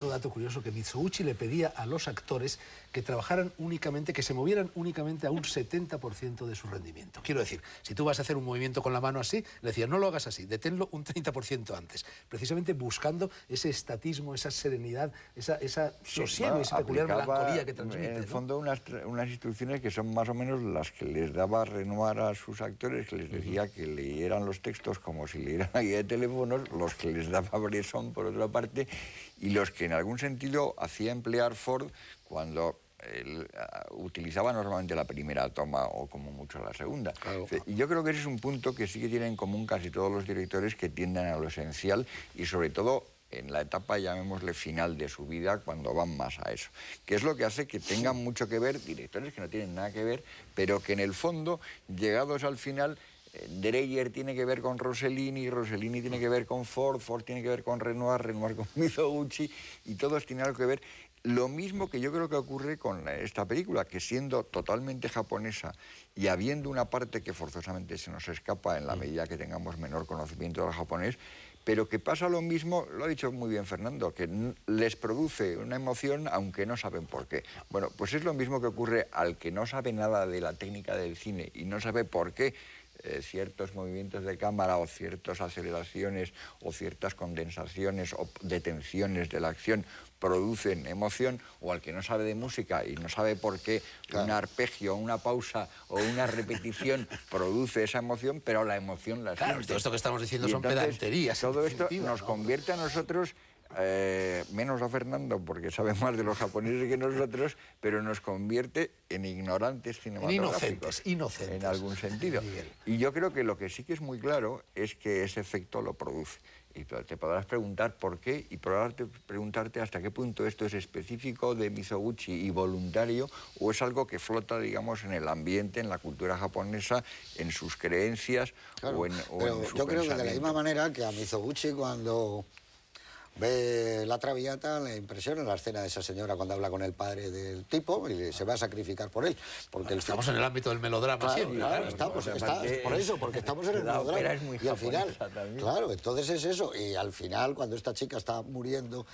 Otro dato curioso, que Mizoguchi le pedía a los actores que trabajaran únicamente, que se movieran únicamente a un 70% de su rendimiento. Quiero decir, si tú vas a hacer un movimiento con la mano así, le decía, no lo hagas así, deténlo un 30% antes. Precisamente buscando ese estatismo, esa serenidad, esa sosiego, bueno, esa peculiar melancolía que transmite. En el fondo, unas instrucciones que son más o menos las que les daba Renoir a sus actores, que les decía que leyeran los textos como si leyeran la guía de teléfonos, los que les daba Bresson, por otra parte, y los que en algún sentido hacía emplear Ford cuando él utilizaba normalmente la primera toma o como mucho la segunda. Claro. Y yo creo que ese es un punto que sí que tienen en común casi todos los directores, que tienden a lo esencial y sobre todo en la etapa, llamémosle, final de su vida, cuando van más a eso. Que es lo que hace que tengan mucho que ver directores que no tienen nada que ver, pero que en el fondo, llegados al final, Dreyer tiene que ver con Rossellini, Rossellini tiene que ver con Ford, Ford tiene que ver con Renoir, Renoir con Mizoguchi, y todos tienen algo que ver. Lo mismo que yo creo que ocurre con esta película, que siendo totalmente japonesa y habiendo una parte que forzosamente se nos escapa en la medida que tengamos menor conocimiento del japonés, pero que pasa lo mismo, lo ha dicho muy bien Fernando, que les produce una emoción aunque no saben por qué. Bueno, pues es lo mismo que ocurre al que no sabe nada de la técnica del cine y no sabe por qué ciertos movimientos de cámara o ciertas aceleraciones o ciertas condensaciones o detenciones de la acción producen emoción, o al que no sabe de música y no sabe por qué un arpegio, una pausa o una repetición produce esa emoción, pero la emoción la siente. Todo esto que estamos diciendo Y son entonces, pedanterías. Todo esto nos convierte a nosotros, menos a Fernando, porque sabe más de los japoneses que nosotros, pero nos convierte en ignorantes cinematográficos. Inocentes. En algún sentido. Y yo creo que lo que sí que es muy claro es que ese efecto lo produce. Y te podrás preguntar por qué y preguntarte hasta qué punto esto es específico de Mizoguchi y voluntario, o es algo que flota, digamos, en el ambiente, en la cultura japonesa, en sus creencias, claro, o en su yo creo que de la misma pensamiento. manera que a Mizoguchi, cuando ve La Traviata, le impresiona la escena de esa señora cuando habla con el padre del tipo y se va a sacrificar por él. Porque estamos en el ámbito del melodrama, claro, siempre. claro, estamos, por eso, porque estamos en el melodrama. Es muy y al final, también. claro, entonces es eso. Y al final, cuando esta chica está muriendo,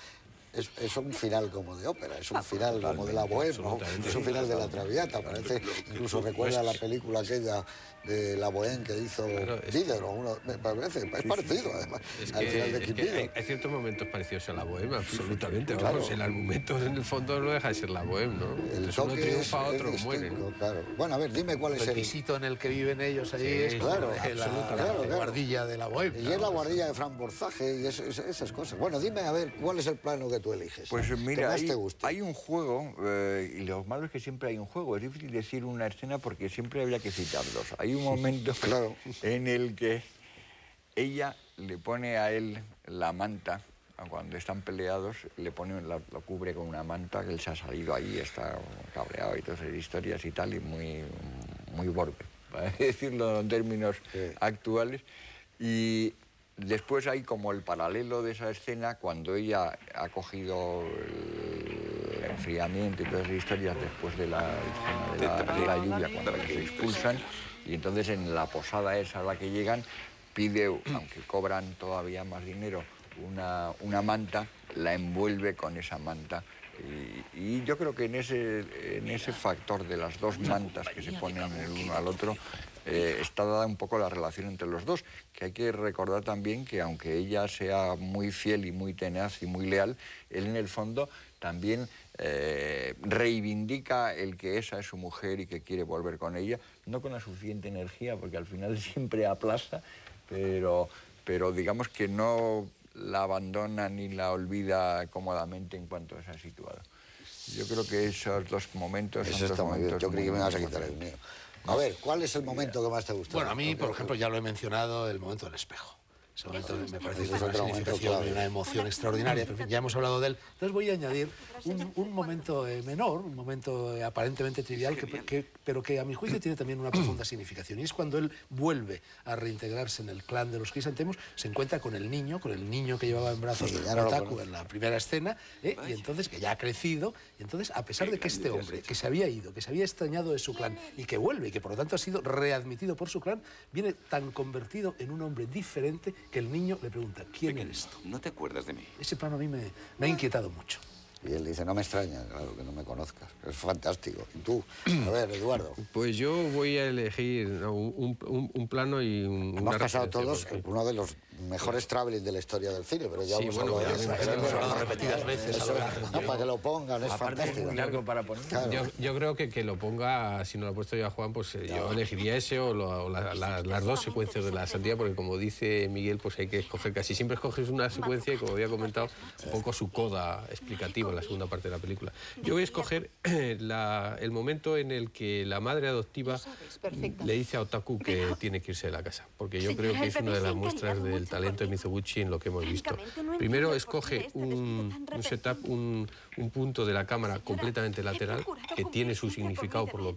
es un final como de ópera, es un final como de la Bohème, ¿no? Es un final de La Traviata, parece, incluso recuerda la película aquella de la Bohème que hizo Diderot, me parece, es parecido además al final de Quimper. Hay ciertos momentos parecidos a la Bohème, absolutamente, claro. vamos, el argumento en el fondo no deja de ser la Bohème, ¿no? El uno toque triunfa, es otros distinto, mueren. Claro. Bueno, a ver, dime cuál es El el... pisito en el que viven ellos allí Sí, es claro, la guardilla de la Bohème. Y es la guardilla de Fran Borzaje y esas cosas. Bueno, dime, a ver, ¿cuál es el plano que tú eliges? Pues que mira, más te guste. hay un juego, y lo malo es que siempre hay un juego. Es difícil decir una escena porque siempre habría que citarlos. Hay un momento en el que ella le pone a él la manta, cuando están peleados, lo cubre con una manta, que él se ha salido ahí, está cabreado y todas esas historias y tal, y muy borde, para decirlo en términos actuales. Y después hay como el paralelo de esa escena cuando ella ha cogido el enfriamiento y todas esas historias después de la lluvia, cuando se expulsan, y entonces en la posada esa a la que llegan pide, aunque cobran todavía más dinero, una manta, la envuelve con esa manta. Y yo creo que en ese factor de las dos mantas que se ponen el uno al otro está dada un poco la relación entre los dos, que hay que recordar también que aunque ella sea muy fiel y muy tenaz y muy leal, él en el fondo también reivindica el que esa es su mujer y que quiere volver con ella, no con la suficiente energía, porque al final siempre aplaza, pero digamos que no la abandona ni la olvida cómodamente en cuanto se ha situado. Yo creo que esos dos momentos son dos momentos. Yo creí que me ibas a quitar el mío. A ver, ¿cuál es el momento que más te gusta? Bueno, a mí, por ejemplo, ya lo he mencionado, el momento del espejo. Ese momento me parece que es una otro significación momento y una emoción extraordinaria. Pero, en fin, ya hemos hablado de él. Entonces voy a añadir un momento menor, un momento aparentemente trivial, pero que a mi juicio tiene también una profunda significación. Y es cuando él vuelve a reintegrarse en el clan de los crisantemos, se encuentra con el niño que llevaba en brazos Otaku en la primera escena, y entonces que ya ha crecido, y entonces a pesar de que este hombre, que se había ido, que se había extrañado de su clan, y que vuelve, y que por lo tanto ha sido readmitido por su clan, viene tan convertido en un hombre diferente que el niño le pregunta, ¿quién eres tú? ¿No te acuerdas de mí? Ese plano a mí me ha inquietado mucho. Y él dice, no me extraña, claro, que no me conozcas. Es fantástico. Y tú, a ver, Eduardo. Pues yo voy a elegir un plano y Hemos pasado todos uno de los mejores travelling de la historia del cine, pero ya Sí, hemos bueno, hablado de ya eso. hemos hablado repetidas veces. Eso, no, para que lo pongan, es Aparte es fantástico. muy largo para poner. Claro. Yo creo que lo ponga, si no lo ha puesto ya Juan, pues yo elegiría ese o las dos secuencias de la sandía, porque como dice Miguel, pues hay que escoger, casi siempre escoges una secuencia y como había comentado, un poco su coda explicativa en la segunda parte de la película. Yo voy a escoger el momento en el que la madre adoptiva le dice a Otaku que tiene que irse de la casa, porque yo creo que es una de las muestras del talento de Mizoguchi en lo que hemos visto. Primero escoge un setup, un punto de la cámara completamente lateral que tiene su significado por lo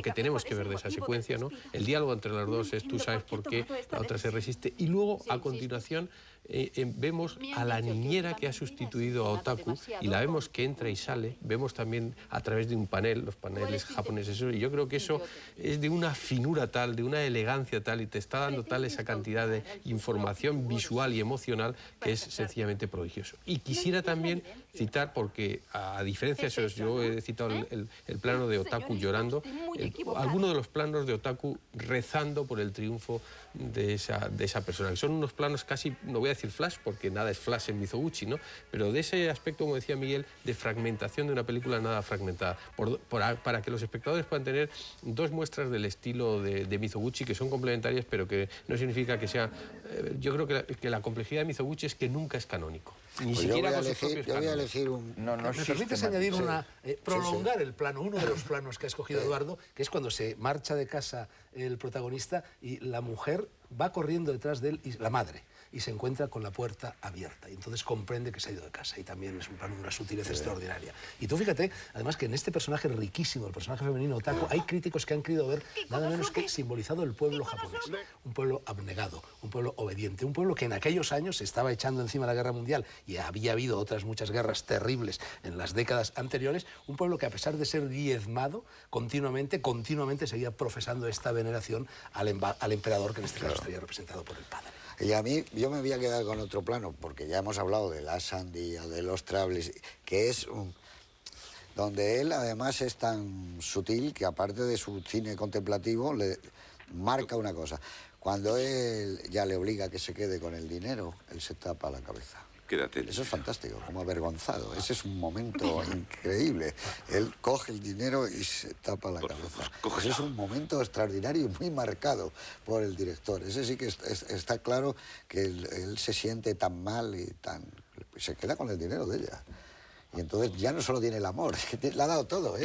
que tenemos que ver de esa secuencia, ¿no? El diálogo entre las dos es tú sabes por qué la otra se resiste, y luego a continuación vemos a la niñera que ha sustituido a Otaku y la vemos que entra y sale, vemos también a través de un panel, los paneles japoneses, y yo creo que eso es de una finura tal, de una elegancia tal, y te está dando tal esa cantidad de información visual y emocional que es sencillamente prodigioso. Y quisiera también citar, porque a diferencia de eso, yo he citado el plano de Otaku llorando, algunos de los planos de Otaku rezando por el triunfo de esa persona, que son unos planos casi, no voy a decir flash, porque nada es flash en Mizoguchi, ¿no? Pero de ese aspecto, como decía Miguel, de fragmentación de una película nada fragmentada, para que los espectadores puedan tener dos muestras del estilo de Mizoguchi que son complementarias, pero que no significa que sea... yo creo que la complejidad de Mizoguchi es que nunca es canónico. Ni Pues siquiera yo con sus propios voy a cánones. elegir un... No, no ¿Me permites añadir prolongar sí. el plano, uno de los planos que ha escogido Eduardo, que es cuando se marcha de casa el protagonista y la mujer va corriendo detrás de él, y la madre, y se encuentra con la puerta abierta, y entonces comprende que se ha ido de casa, y también es un plano de una sutileza extraordinaria. Y tú fíjate, además, que en este personaje riquísimo, el personaje femenino Otaku, hay críticos que han querido ver nada menos que simbolizado el pueblo japonés, un pueblo abnegado, un pueblo obediente, un pueblo que en aquellos años se estaba echando encima la guerra mundial, y había habido otras muchas guerras terribles en las décadas anteriores, un pueblo que, a pesar de ser diezmado, continuamente seguía profesando esta veneración al emperador, que en este caso estaría representado por el padre. Y a mí, yo me voy a quedar con otro plano, porque ya hemos hablado de la sandía, de los travels, que es donde él además es tan sutil que, aparte de su cine contemplativo, le marca una cosa. Cuando él ya le obliga a que se quede con el dinero, él se tapa la cabeza. Quédate. Eso es fantástico, como avergonzado. Ese es un momento increíble. Él coge el dinero y se tapa la cabeza. Ese es un momento extraordinario y muy marcado por el director. Ese sí que está claro que él se siente tan mal y se queda con el dinero de ella. Y entonces ya no solo tiene el amor, es que le ha dado todo,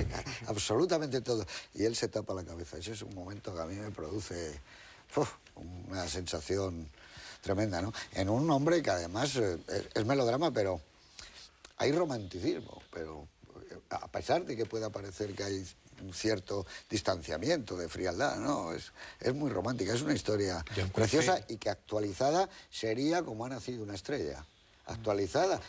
absolutamente todo. Y él se tapa la cabeza. Ese es un momento que a mí me produce una sensación tremenda, ¿no? En un hombre que además es melodrama, pero hay romanticismo, pero a pesar de que pueda parecer que hay un cierto distanciamiento de frialdad, ¿no? Es muy romántica, es una historia preciosa y que actualizada sería como ha nacido una estrella. Actualizada.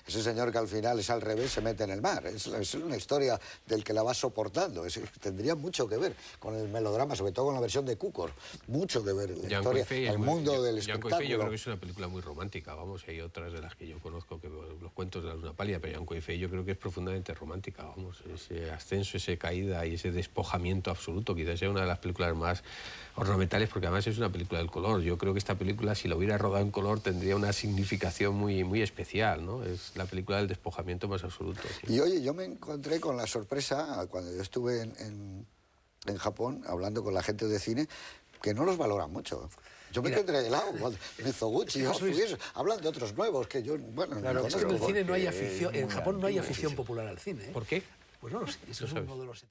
Ese señor que al final es al revés, se mete en el mar. Es una historia del que la va soportando. Tendría mucho que ver con el melodrama, sobre todo con la versión de Cukor. Mucho que ver la historia, el mundo del espectáculo. Yo creo que es una película muy romántica, vamos. Hay otras de las que yo conozco, que los cuentos de la luna pálida, pero Yanko y Fei yo creo que es profundamente romántica, vamos. Ese ascenso, esa caída y ese despojamiento absoluto, quizás sea una de las películas más ornamentales, porque además es una película del color. Yo creo que esta película, si la hubiera rodado en color, tendría una significación muy especial, ¿no? Es la película del despojamiento más absoluto. Sí. Y oye, yo me encontré con la sorpresa, cuando yo estuve en Japón, hablando con la gente de cine, que no los valoran mucho. Yo me encontré de lado, Mizoguchi, hablan de otros nuevos que yo, bueno, claro, no es que en el cine no hay porque afición, en Japón no hay afición popular al cine. ¿Por qué? Pues no lo sé, eso es uno de los